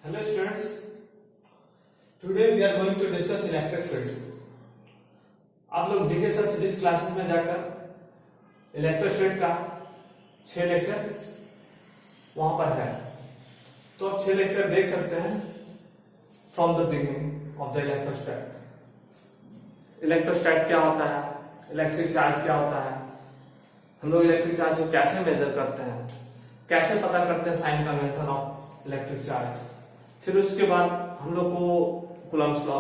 Hello students, today we are going to discuss electric field. आप लोग DK sir physics classes में जाकर इलेक्ट्रोस्टैट का 6 लेक्चर वहां पर है, तो आप 6 लेक्चर देख सकते हैं from the beginning of the electrostat. Electrostat क्या होता है, इलेक्ट्रिक चार्ज क्या होता है, हम लोग इलेक्ट्रिक चार्ज को कैसे मेजर करते हैं, कैसे पता करते हैं sign convention of electric charge. फिर उसके बाद हम लोग को Coulomb's law,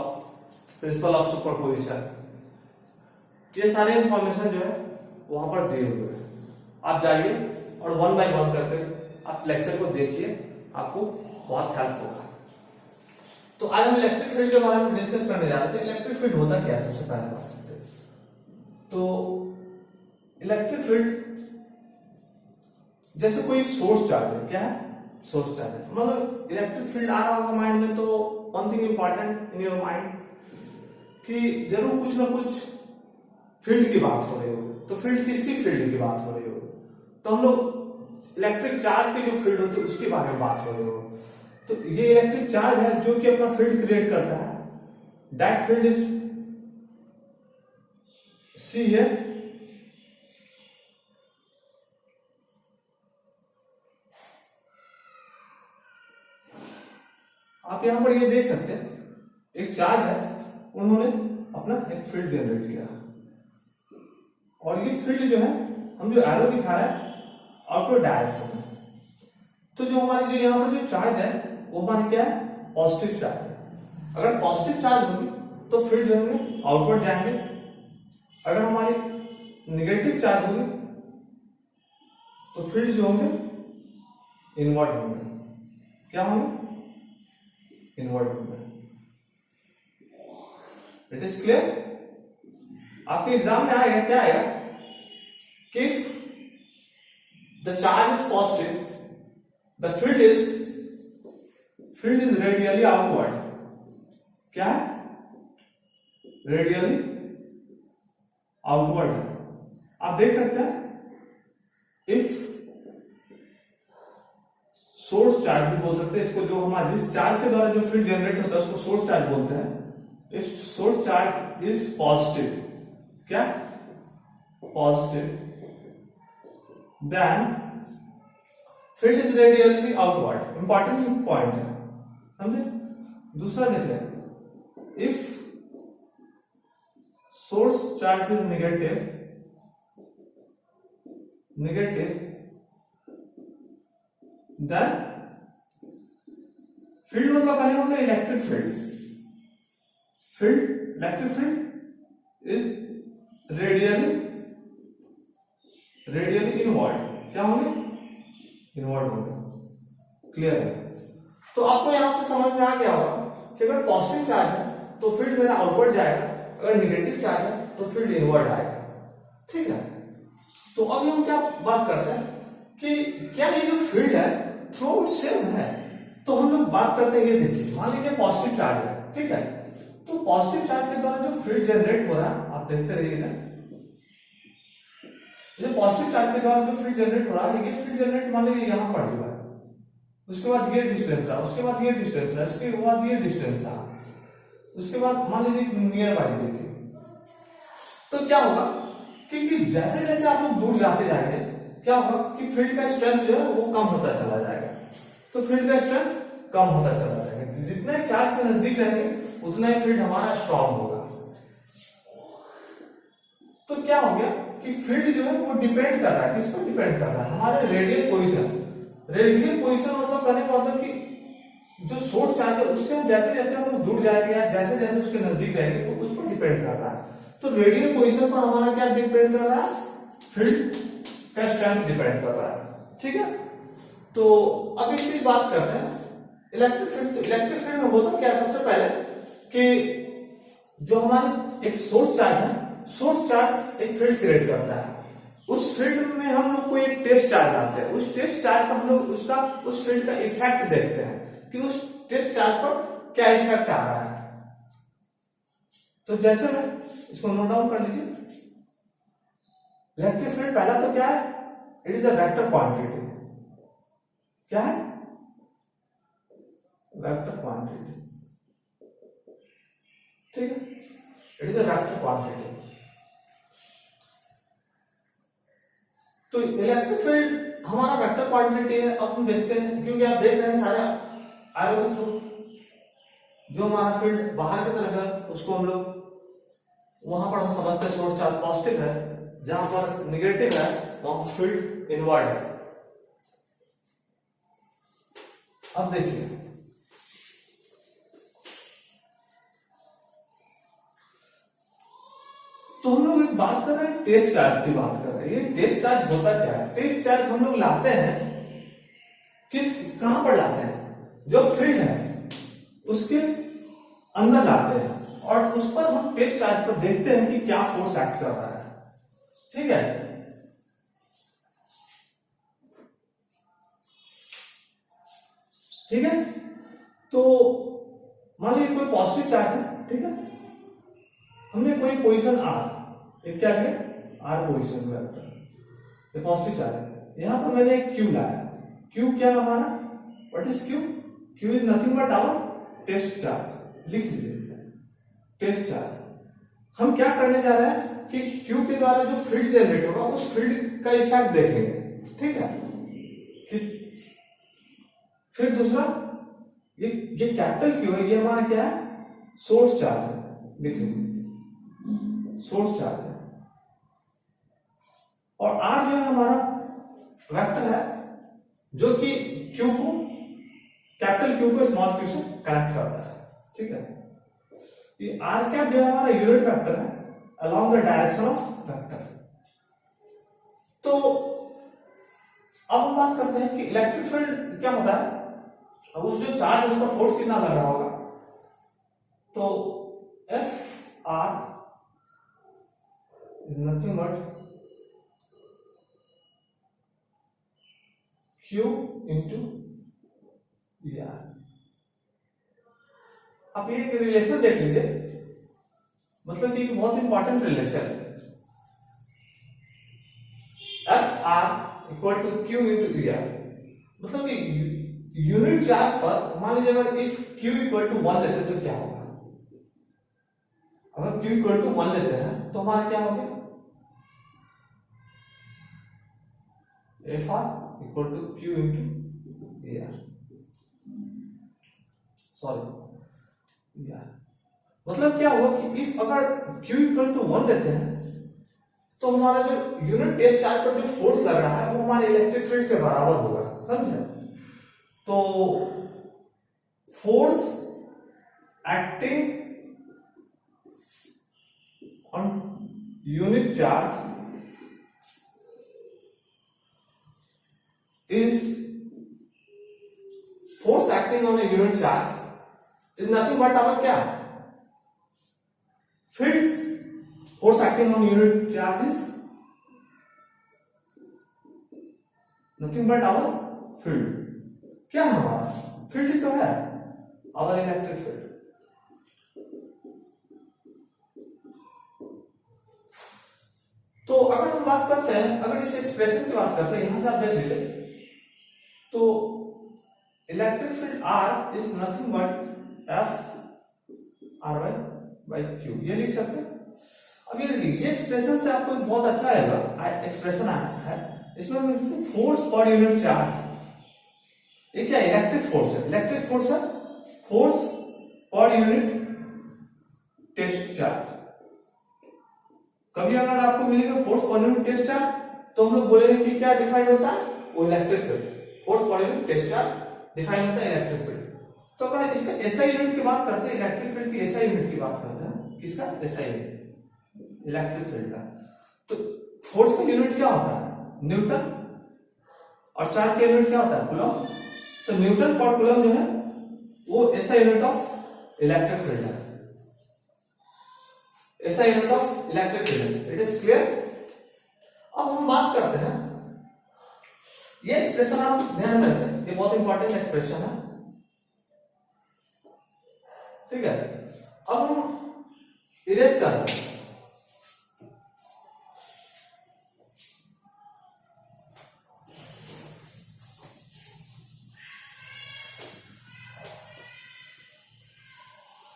principle of superposition, ये सारे इंफॉर्मेशन जो है वहां पर दिए हुए हैं. आप जाइए और 1 बाय 1 करके आप लेक्चर को देखिए, आपको बहुत हेल्प होगा. तो आज हम इलेक्ट्रिक फील्ड के बारे में डिस्कस करने जा रहे थे. इलेक्ट्रिक फील्ड होता क्या है, सबसे पहले बात करते हैं. तो इलेक्ट्रिक फील्ड जैसे कोई सोर्स चार्ज है, क्या है, सोर्स चार्ज है. मतलब इलेक्ट्रिक फील्ड आ रहा होगा माइंड में, तो one thing important in your mind कि जरूर कुछ ना कुछ फील्ड की बात हो रही हो. तो फील्ड किसकी फील्ड की बात हो रही हो, तो हम लोग इलेक्ट्रिक चार्ज की जो फील्ड होती है उसके बारे में बात हो रही हो. तो ये इलेक्ट्रिक चार्ज है जो कि अपना फील्ड क्रिएट करता है. That field is see here, आप यहां पर ये देख सकते हैं एक चार्ज है, उन्होंने अपना एक फील्ड जनरेट किया और ये फील्ड जो है हम जो एरो दिखा रहा है आउटवर्ड डायरेक्शन में. तो जो हमारे जो यहाँ पर जो चार्ज है वो हमारी क्या है, पॉजिटिव चार्ज है. अगर पॉजिटिव चार्ज होगी तो फील्ड जो होंगे आउटवर्ड जाएंगे. अगर हमारी निगेटिव चार्ज होगी तो फील्ड जो होंगे इनवर्ट होंगे. क्या होंगे, इनवर्ट होंगे. It is clear. आपके एग्जाम में आएगा, क्या आएगा कि the charge is positive, the field is radially outward. क्या है, रेडियली आउटवर्ड है. आप देख सकते हैं इफ सोर्स चार्ज भी बोल सकते हैं इसको, जो हमारे जिस चार्ज के द्वारा जो फील्ड जनरेट होता है उसको सोर्स चार्ज बोलते हैं. If source charge is positive, क्या, positive, then field is radially outward. Important point है, समझे. दूसरा देते हैं, if source charge is negative, then field मतलब कहने मतलब electric field, electric field is radially inward. क्या होंगे, इनवर्ड होंगे. क्लियर है. तो आपको यहां से समझ में आ गया होगा कि अगर पॉजिटिव चार्ज है तो फील्ड मेरा आउटवर्ड जाएगा, अगर निगेटिव चार्ज है तो फील्ड इनवर्ड आएगा. ठीक है. तो अभी हम क्या बात करते हैं कि क्या ये जो फील्ड है थ्रू आउट सेम है. तो हम लोग बात करते हैं, ये देखिए मान लीजिए पॉजिटिव चार्ज है, ठीक है. तो पॉजिटिव चार्ज के द्वारा जो फील्ड जनरेट हो रहा है आप देखते रहिए इधर. जो पॉजिटिव चार्ज के द्वारा जो फील्ड जनरेट हो रहा है, ये फील्ड जनरेट मान लीजिए यहां पर हुआ है, उसके बाद ये डिस्टेंस रहा, उसके बाद ये डिस्टेंस रहा, इसके बाद ये डिस्टेंस रहा, उसके बाद मान लीजिए नियर बाय देखिए. तो क्या होगा कि जैसे जैसे आप लोग दूर जाते जाएंगे क्या होगा कि फील्ड का स्ट्रेंथ जो है वो कम होता चला जाएगा. तो फील्ड का स्ट्रेंथ कम होता चला जाएगा. जितने चार्ज के नजदीक रहेंगे उतना ही फील्ड हमारा स्ट्रांग होगा. तो क्या हो गया कि फील्ड जो है वो डिपेंड कर रहा है, किस पर डिपेंड कर रहा है, हमारे रेडियल पोजीशन. रेडियल पोजीशन मतलब कहने का मतलब कि जो सोर्स चार्ज है उससे हम जैसे जैसे हम लोग दूर जाएंगे या जैसे जैसे उसके नजदीक रहेंगे तो उस पर डिपेंड कर रहा है. तो रेडियल पोजीशन पर हमारा क्या डिपेंड कर रहा है, फील्ड का स्ट्रेंथ डिपेंड कर रहा है. ठीक है. तो अब इसकी बात करते हैं इलेक्ट्रिक फील्ड. तो इलेक्ट्रिक फील्ड में होता क्या, सबसे पहले कि जो हमारे एक सोर्स चार्ज है, सोर्स चार्ज एक फील्ड क्रिएट करता है. उस फील्ड में हम लोग को एक टेस्ट चार्ज लाते हैं. उस टेस्ट चार्ज पर हम लोग उस फील्ड का इफेक्ट देखते हैं कि उस टेस्ट चार्ज पर क्या इफेक्ट आ रहा है. तो जैसे में इसको नोट डाउन कर लीजिए. इलेक्ट्रिक फील्ड पहला तो क्या है, it is a vector quantity. क्या है, वेक्टर क्वांटिटी, ठीक है, it is a vector quantity. तो इलेक्ट्रिक फील्ड हमारा वेक्टर क्वांटिटी है। अब हम देखते हैं, क्योंकि आप देख रहे हैं सारे एरो के थ्रू जो हमारा फील्ड बाहर की तरफ है उसको हम लोग वहां पर हम समझते हैं सोर्स चार्ज पॉजिटिव है, जहां पर निगेटिव है वहां फील्ड इनवर्ड है। अब देखिए, तो हम लोग एक बात कर रहे हैं, टेस्ट चार्ज की बात कर रहे हैं। ये टेस्ट चार्ज होता क्या है? टेस्ट चार्ज हम लोग लाते हैं कहां पर लाते हैं? जो फील्ड है उसके अंदर लाते हैं और उस पर हम टेस्ट चार्ज पर देखते हैं कि क्या फोर्स एक्ट कर रहा है, ठीक है। ठीक है, तो मान लीजिए कोई पॉजिटिव चार्ज है, ठीक है, हमने कोई पोजीशन आर, एक क्या लिया आर पोजीशन वेक्टर, ये पॉजिटिव चार्ज है। यहां पर मैंने एक क्यू लाया, क्यू क्या हमारा, what is Q? Q is nothing but our test charge, लिख लीजिए टेस्ट चार्ज। हम क्या करने जा रहे हैं कि क्यू के द्वारा जो फील्ड जनरेट होगा उस फील्ड का इफेक्ट देखेंगे, ठीक है। फिर दूसरा, ये कैपिटल क्यू है, ये हमारा क्या है? सोर्स चार्ज है, लिख लीजिए सोर्स चार्ज है। और आर जो है हमारा वेक्टर है जो कि क्यू को, कैपिटल क्यू को स्मॉल क्यू से कनेक्ट करता है, ठीक है। ये आर कैप जो है हमारा यूनिट वेक्टर है along the direction of vector. तो अब हम बात करते हैं कि इलेक्ट्रिक फील्ड क्या होता है। अब उस जो चार्ज है उस पर फोर्स कितना लग रहा होगा, तो F R nothing but Q into R. आप ये रिलेशन देख लीजिए, मतलब कि बहुत इंपॉर्टेंट रिलेशन है। F R equal to Q into R, मतलब कि यूनिट चार्ज पर मान लीजिए अगर इफ क्यू इक्वल टू 1 लेते तो क्या होगा? अगर क्यू इक्वल टू 1 लेते हैं तो हमारा क्या होगा? F R equal to Q into R, sorry R. मतलब क्या हुआ कि इफ अगर क्यू इक्वल टू 1 लेते हैं तो हमारा जो यूनिट टेस्ट चार्ज पर जो फोर्स लग रहा है वो हमारे इलेक्ट्रिक फील्ड के बराबर होगा, समझे? तो force acting on unit charge is force acting on a unit charge is nothing but our क्या? Field. Force acting on unit charge is nothing but our field. क्या है हमारा? फील्ड ही तो है, our electric field. तो अगर हम बात करते हैं, अगर इस एक्सप्रेशन की बात करते हैं, यहां से आप देख लीजिए, तो electric field R is nothing but F R Y by Q, ये लिख सकते हैं। अब ये देखिए, ये एक्सप्रेशन से आपको बहुत अच्छा आएगा, एक्सप्रेशन आया है इसमें फोर्स पर यूनिट चार्ज, ये क्या इलेक्ट्रिक फोर्स है, इलेक्ट्रिक फोर्स है, फोर्स पर यूनिट टेस्ट चार्ज। कभी अगर आपको मिलेगा फोर्स पर यूनिट टेस्ट चार्ज तो हम लोग बोलेंगे कि क्या डिफाइंड होता है, वो इलेक्ट्रिक फील्ड। फोर्स पर यूनिट टेस्ट चार्ज डिफाइन होता है इलेक्ट्रिक फील्ड। तो अगर इसका एसआई यूनिट की बात करते हैं, इलेक्ट्रिक फील्ड की एसआई यूनिट की बात करते हैं, किसका? एसआई यूनिट, इलेक्ट्रिक फील्ड का। तो फोर्स का यूनिट क्या होता है? न्यूटन, और चार्ज का यूनिट क्या होता है? कूलम। तो न्यूटन पर कूलम जो है वो SI unit of electric field है, SI unit of electric field. It is clear? अब हम बात करते हैं, ये एक्सप्रेशन आप ध्यान में रखें, ये बहुत इंपॉर्टेंट एक्सप्रेशन है, ठीक है। अब हम इरेज कर रहे हैं,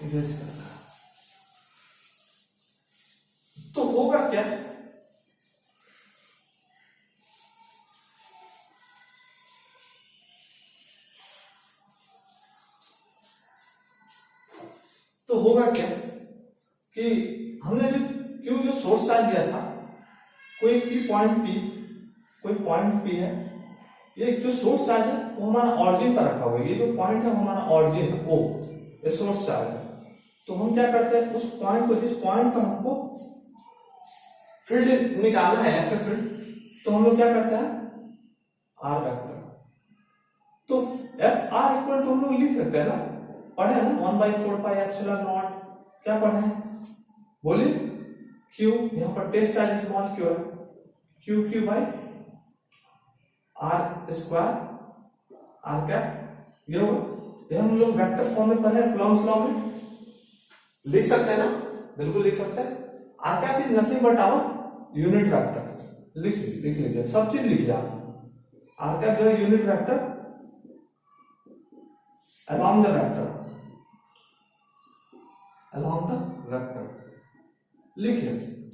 जैसे करना। तो होगा क्या, तो होगा क्या कि हमने जो क्यू जो सोर्स चार्ज दिया था, कोई पॉइंट पी है, ये जो सोर्स चार्ज है वो हमारा ऑरिजिन पर रखा हुआ है, ये जो पॉइंट है वो हमारा ऑरिजिन है, ओ ये सोर्स चार्ज है। तो हम क्या करते हैं, उस पॉइंट को, जिस पॉइंट पर हमको फील्ड निकालना है, इलेक्ट्रिक फील्ड, तो हम लोग क्या करते हैं, आर वेक्टर। तो एफ आर इक्वल टू हम लोग लिख सकते हैं ना, पढ़े हैं ना, 1/4 पाई एप्सिलॉन नॉट, क्या पढ़े हैं बोलिए, क्यू, यहां पर टेस्ट चार्ज स्मॉल क्यू है, Q by R square R cap, ये होगा। ये हम लोग वेक्टर फॉर्म में पढ़े हैं, कूलॉम्स लॉ में लिख सकते हैं ना, बिल्कुल लिख सकते हैं। R cap is nothing but our unit vector, लिख लीजिए, सब चीज लिखिए आप। आर कैप जो है unit vector along the vector लिखिए।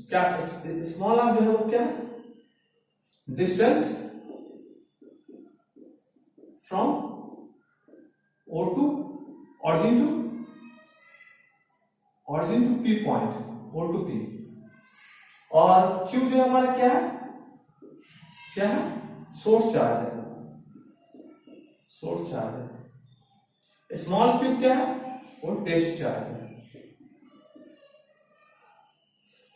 क्या स्मॉल आर जो है वो क्या है, distance from O to origin to P point, O to P. और क्यू जो है हमारा क्या है, सोर्स चार्ज है। स्मॉल क्यू क्या है, वो टेस्ट चार्ज है।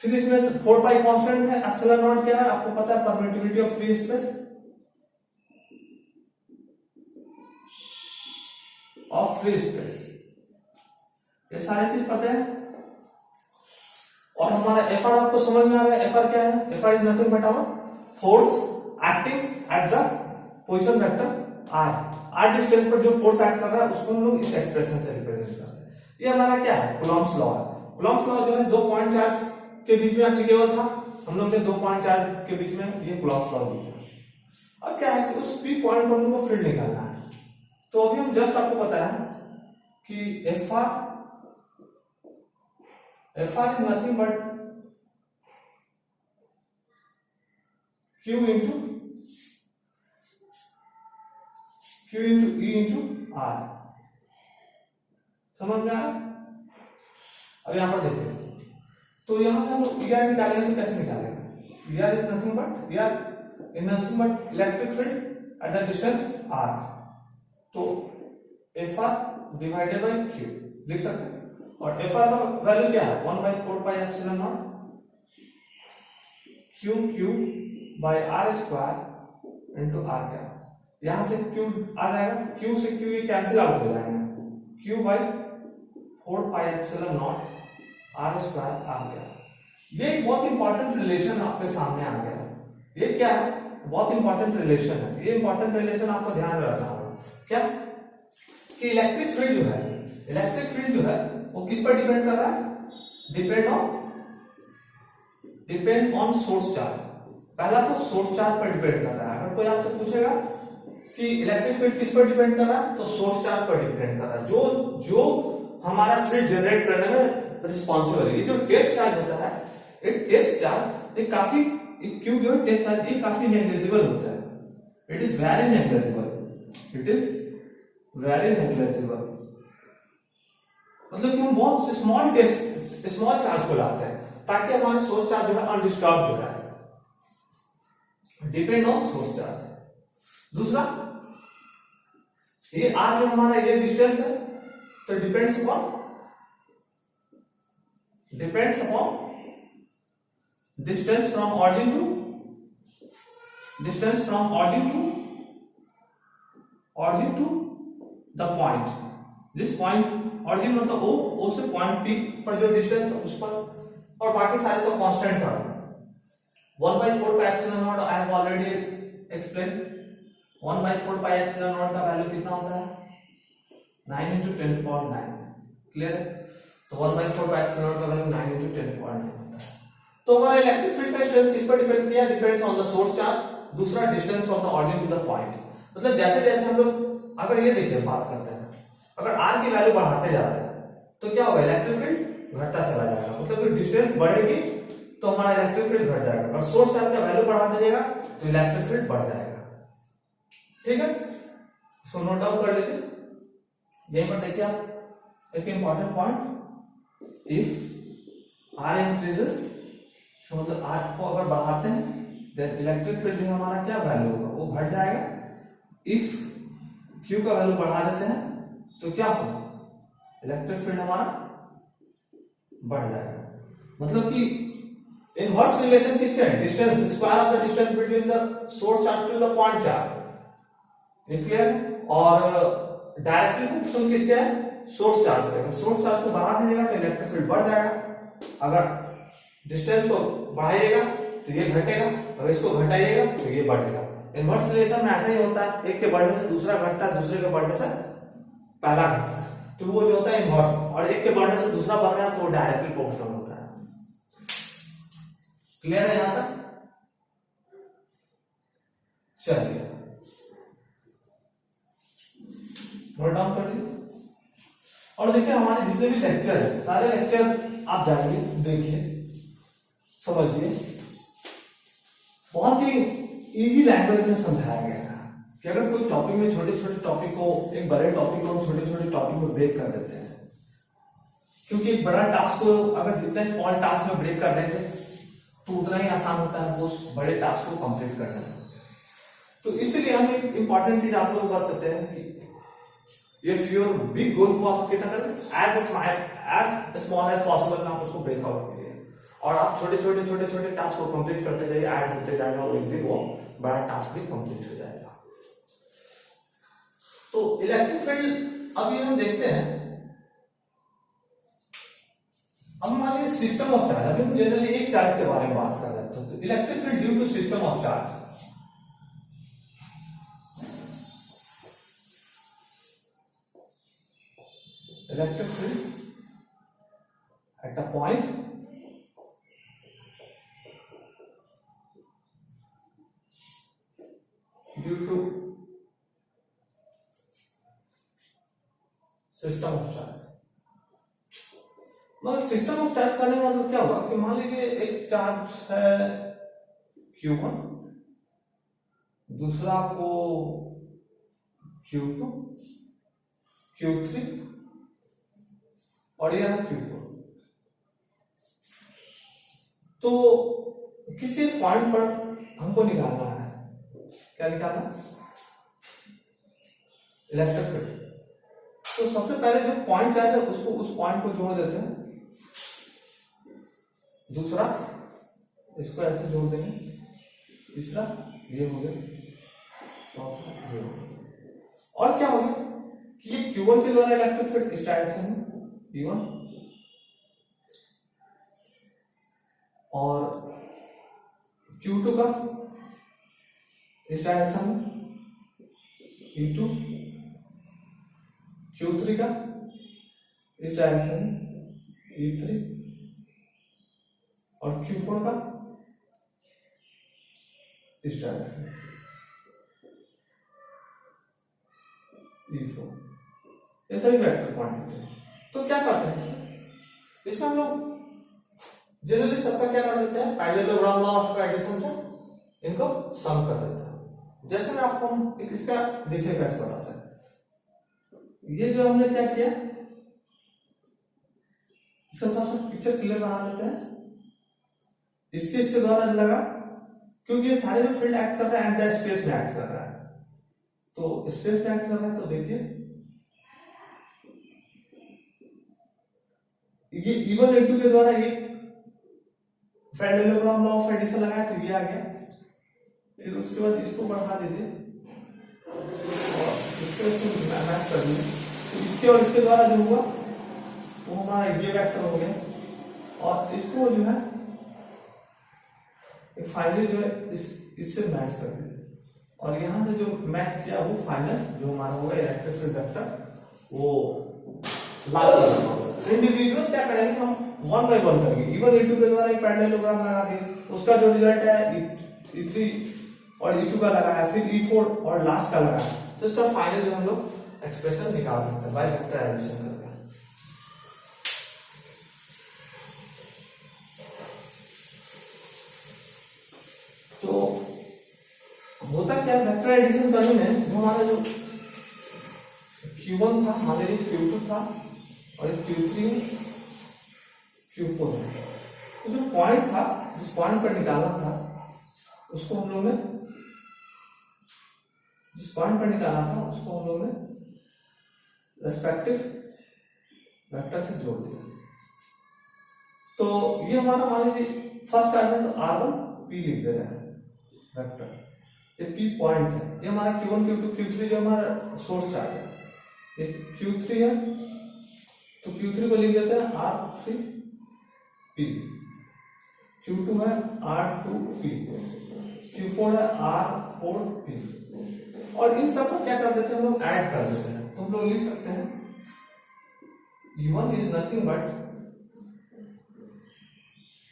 फिर इसमें 4 पाई कांस्टेंट है, एप्सिलॉन नॉट क्या है आपको पता है, परमिटिविटी ऑफ फ्री स्पेस, ये सारी चीज पता है। और हमारा एफ आर आपको समझ में आ रहा है, एफ आर क्या है, F R is nothing but our force acting at the position vector R distance पर जो फोर्स एक्ट कर रहा है उसको हम लोग इस एक्सप्रेशन से रिप्रेजेंट करते हैं। ये हमारा क्या है, कूलॉम्स लॉ है। कूलॉम्स लॉ जो है 2 पॉइंट चार्ज के बीच में एप्लीकेबल था, हम लोग ने 2 पॉइंट चार्ज के बीच में ये कूलॉम्स लॉ दिया। अब क्या है कि उस पी पॉइंट पर हम लोग को फील्ड निकालना है। तो अभी हम जस्ट आपको बताया कि F R is nothing but Q into E into R, समझ में आ रहा। अब यहां पर देखिए, तो यहां पे हम लोग ER निकालेंगे, तो कैसे निकालेंगे, ER is nothing but electric field at the distance r। तो FR डिवाइडेड बाय Q लिख सकते हैं। और FR का वैल्यू क्या है, 1/4 pi epsilon naught Q by r square into r cap. यहां से Q आ जाएगा, Q से Q ये कैंसिल आउट हो जाएगा, Q by 4 pi epsilon naught r square r cap. ये एक बहुत इंपॉर्टेंट रिलेशन आपके सामने आ गया। ये क्या है, बहुत इंपॉर्टेंट रिलेशन है। ये इंपॉर्टेंट रिलेशन आपको ध्यान रखना होगा, क्या कि इलेक्ट्रिक फील्ड जो है वो किस पर डिपेंड कर रहा है, डिपेंड ऑन सोर्स चार्ज। पहला तो सोर्स चार्ज पर डिपेंड कर रहा है। अगर कोई आपसे पूछेगा कि इलेक्ट्रिक फील्ड किस पर डिपेंड कर रहा है, तो सोर्स चार्ज पर डिपेंड कर रहा है, जो हमारा फील्ड जनरेट करने में रिस्पॉन्सिबल है। ये जो टेस्ट चार्ज होता है, एक टेस्ट चार्ज ये काफी, क्यों जो टेस्ट चार्ज ये काफी नेग्लिजिबल होता है, इट इज वेरी नेग्लिजिबल, मतलब कि हम बहुत स्मॉल चार्ज को लाते हैं ताकि हमारा सोर्स चार्ज जो है अनडिस्टर्ब हो रहा है, डिपेंड ऑन सोर्स चार्ज। दूसरा, ये आर जो हमारा ये डिस्टेंस है, तो depends upon distance from origin to the point. जिस पॉइंट ऑरिजिन मतलब ओ से पॉइंट पी पर जो डिस्टेंस है उस पर, और बाकी सारे तो कांस्टेंट है। 1/4 pi epsilon not I have already explain. 1/4 pi epsilon not का वैल्यू कितना होता है, 9 × 10⁹। क्लियर है, तो 1/4 पाई एप्सिलॉन नॉट का वैल्यू 9 × 10⁹ होता है। तो हमारा इलेक्ट्रिक फील्ड का स्ट्रेंथ किस पर डिपेंड किया, depends on the source charge. दूसरा, distance from the origin to the point. मतलब जैसे जैसे हम लोग, अगर ये देखिए बात करते हैं, अगर r की वैल्यू बढ़ाते जाते हैं तो क्या होगा, इलेक्ट्रिक फील्ड घटता चला जाएगा, मतलब कि डिस्टेंस बढ़ेगी तो हमारा इलेक्ट्रिक फील्ड घट जाएगा, और सोर्स चार्ज का वैल्यू बढ़ा दीजिएगा तो इलेक्ट्रिक फील्ड बढ़ जाएगा। ठीक है, इसको नोट डाउन कर लीजिए। यहीं पर देखिए आप एक important point, if R increases, मतलब आर को अगर बढ़ाते हैं देन इलेक्ट्रिक फील्ड जो हमारा क्या वैल्यू होगा, वो घट जाएगा। इफ क्यू का वैल्यू बढ़ा देते हैं तो क्या होगा, इलेक्ट्रिक फील्ड हमारा बढ़ जाएगा। मतलब कि इनवर्स रिलेशन किसका है, distance, square of the distance between the source charge to the point charge, ये क्लियर है। और डायरेक्टली प्रोपोर्शनल किसका है, सोर्स चार्ज का। सोर्स चार्ज को बढ़ा दीजिएगा तो इलेक्ट्रिक फील्ड बढ़ जाएगा, अगर डिस्टेंस को बढ़ाइएगा तो ये घटेगा, और इसको घटाइएगा तो ये बढ़ेगा। इनवर्स रिलेशन में ऐसा ही होता है, एक के बढ़ने से दूसरा घटता है, दूसरे के बढ़ने से पहला घटता है, तो वो जो होता है इनवर्स, और एक के बढ़ने से दूसरा बढ़ रहा है तो वो डायरेक्टली प्रोपोर्शनल होता है। क्लियर है यहां तक? चलिए नोट डाउन कर लीजिए। और देखिए हमारे जितने भी लेक्चर है, सारे लेक्चर आप जाइए, देखिए, समझिए, बहुत ही इजी लैंग्वेज में समझाया गया है कि अगर कोई टॉपिक में छोटे छोटे टॉपिक को, एक बड़े टॉपिक को हम छोटे छोटे टॉपिक में ब्रेक कर देते हैं, क्योंकि एक बड़ा टास्क को अगर जितने स्मॉल टास्क में ब्रेक कर देते तो उतना ही आसान होता है उस बड़े टास्क को कंप्लीट करना। तो इसलिए हम एक इंपॉर्टेंट चीज आप लोगों को बताते हैं कि इफ योर बिग गोल को आप कितना करें, एज स्मॉल एज पॉसिबल में आप उसको ब्रेक आउट कीजिए, और आप छोटे छोटे टास्क को कंप्लीट करते जाइए, ऐड होते जाएगा, और एक दिन वो बड़ा टास्क भी कंप्लीट हो जाएगा। तो इलेक्ट्रिक फील्ड अभी हम देखते हैं, अब हमारे सिस्टम ऑफ चार्ज, अभी हम जनरली एक चार्ज के बारे में बात कर रहे थे, तो electric field due to system of charge. Electric field at a point due to system of charge. मतलब सिस्टम ऑफ चार्ज करने का मतलब क्या होगा कि मान लीजिए एक चार्ज है Q1, दूसरा आपको Q2, Q3 और यह है Q4। तो किसी पॉइंट पर हमको निकालना है, क्या निकालना, इलेक्ट्रिक फील्ड। तो सबसे पहले जो पॉइंट चार्ज है उसको, उस पॉइंट को जोड़ देते हैं, दूसरा इसको ऐसे जोड़ देंगे, तीसरा ये हो गया, चौथा ये हो गया। और क्या होगा कि ये Q1 के द्वारा इलेक्ट्रिक फील्ड इस डायरेक्शन में P1, और Q2 का इस डायरेक्शन में E2, Q3 का इस डायरेक्शन में E3, और Q4 का इस डायरेक्शन में E4। ये सभी वेक्टर क्वांटिटी है। तो क्या करते हैं इसमें हम लोग जनरली सबका क्या कर देते हैं, पैरेललोग्राम लॉ ऑफ एडिशन से इनको सम कर देते हैं। जैसे मैं आपको एक इसका देखिए कैसे बताता है। ये जो हमने क्या किया, इसका थोड़ा सा पिक्चर क्लियर बना देते हैं। इसके द्वारा लगा, क्योंकि ये सारे जो फील्ड एक्ट कर रहा है एंड स्पेस में एक्ट कर रहा है, तो स्पेस में एक्ट कर रहा है, तो देखिए ये E1 E2 के द्वारा ये पैरेललोग्राम लॉ ऑफ एडिशन लगाया तो ये आ गया। फिर उसके बाद इसको बढ़ा दीजिए और इसको मैच कर दीजिए, तो इसके और इसके द्वारा जो हुआ वो हमारा ये वेक्टर हो गया, और इसको जो है एक फाइनल जो है इससे मैच कर दीजिए, और यहां से जो मैच किया वो फाइनल जो हमारा होगा इलेक्ट्रिक फील्ड वेक्टर वो लागू करना। इंडिविजुअल क्या करेंगे हम, वन बाय वन करेंगे। E1 E2 के द्वारा एक पैरेललोग्राम लगा देंगे, उसका जो रिजल्ट है E3 और E2 का लगाया, फिर E4 और लास्ट का लगाया, तो इसका फाइनल जो हम लोग एक्सप्रेशन निकाल सकते हैं बाय वेक्टर एडिशन करके। तो होता क्या है, वेक्टर एडिशन करने में जो हमारा जो Q1 था, हमारे लिए Q2 था और Q3 Q4 है। तो जो पॉइंट था, जिस पॉइंट पर निकालना था उसको हम लोग ने, जिस पॉइंट पर निकालना था उसको हम लोग ने रेस्पेक्टिव वेक्टर से जोड़ दिया। तो ये हमारा मान लीजिए फर्स्ट चार्ज है, तो R1 P लिख दे रहे हैं वेक्टर, ये P पॉइंट है, ये हमारा Q1 Q2 Q3 जो हमारा सोर्स चार्ज है, ये Q3 है, तो Q3 को लिख देते हैं R3P, Q2 है R2P, Q4 है R4P, और इन सबको क्या कर देते हैं हम लोग, ऐड कर देते हैं। तो हम लोग लिख सकते हैं E1 is nothing but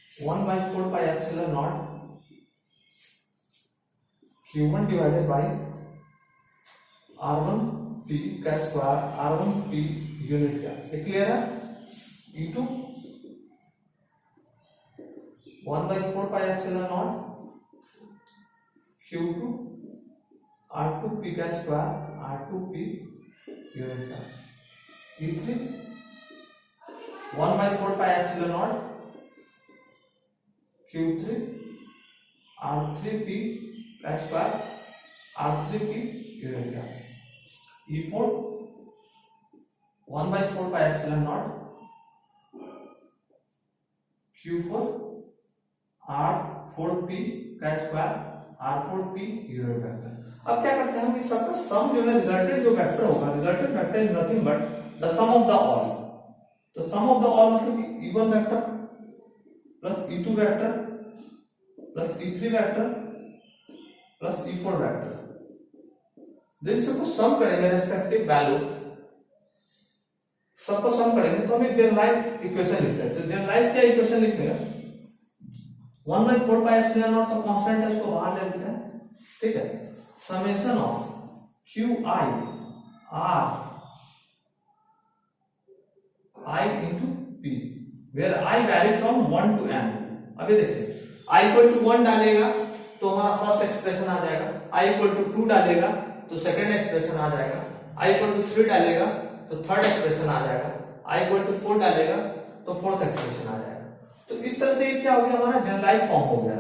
1/4 pi epsilon not Q1 divided by R1P का स्क्वायर, R1P यूनिट का, ये क्लियर है। E2 1/4 pi epsilon not Q2 R2P का स्क्वायर, R2P यूनिट का। E3 1/4 pi epsilon not Q3 R3P का स्क्वायर, R3P यूनिट का। E4 1/4 pi epsilon not Q4 R4P का square, R4P unit vector. अब क्या करते हैं हम, इस सबका सम जो है, रिजल्टेंट जो वेक्टर होगा, resultant vector is nothing but the sum of the all. तो सम ऑफ द ऑल मतलब कि E1 vector plus E2 vector plus E3 vector plus E4 vector, जब सबको सम करेंगे रेस्पेक्टिव वैल्यू, सबको सम करेंगे तो हम एक जनरलाइज इक्वेशन लिखते हैं। तो जनरलाइज क्या इक्वेशन लिखेंगे, 1/4 पाई एप्सिलॉन नॉट तो कांस्टेंट है, उसको बाहर ले लेते हैं, ठीक है। Summation of QI R into P where I vary from 1 to n। अभी देखिए I इक्वल टू 1 डालेगा तो हमारा फर्स्ट एक्सप्रेशन आ जाएगा, I इक्वल टू 2 डालेगा तो सेकंड एक्सप्रेशन आ जाएगा, I इक्वल टू 3 डालेगा तो थर्ड एक्सप्रेशन आ जाएगा, I इक्वल टू 4 डालेगा तो फोर्थ एक्सप्रेशन आ जाएगा। तो इस तरह से क्या हो गया, हमारा जनरलाइज फॉर्म हो गया।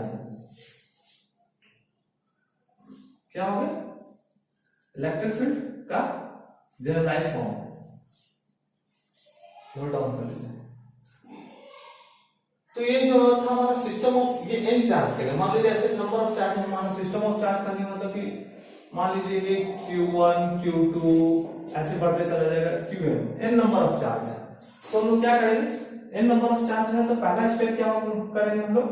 क्या हो गया, इलेक्ट्रिक फील्ड का जनरलाइज फॉर्म। नोट डाउन कर लीजिए। तो ये जो था हमारा सिस्टम ऑफ, ये n चार्ज के लिए, मान लीजिए ऐसे नंबर ऑफ चार्ज है, हमारा सिस्टम ऑफ चार्ज करने मतलब कि मान लीजिए ये Q1 Q2 ऐसे बढ़ते चला जाएगा, Qn n number of charge है। तो हम लोग क्या करेंगे, n नंबर ऑफ चार्ज है तो पहला स्टेप क्या करेंगे हम लोग,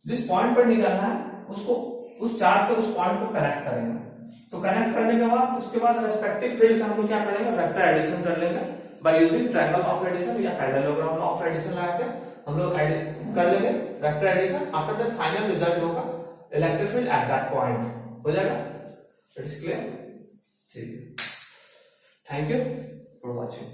जिस पॉइंट पर निकालना है उसको, उस चार्ज से उस पॉइंट को कनेक्ट करेंगे। तो कनेक्ट करने के बाद उसके बाद रेस्पेक्टिव फील्ड का हम लोग क्या करेंगे, वेक्टर एडिशन कर लेंगे by using triangle of addition या पैरेललोग्राम ऑफ एडिशन लगा के हम लोग कर लेंगे vector addition. After that final result होगा electric field at that point हो जाएगा। इट इज क्लियर, ठीक है। Thank you for watching.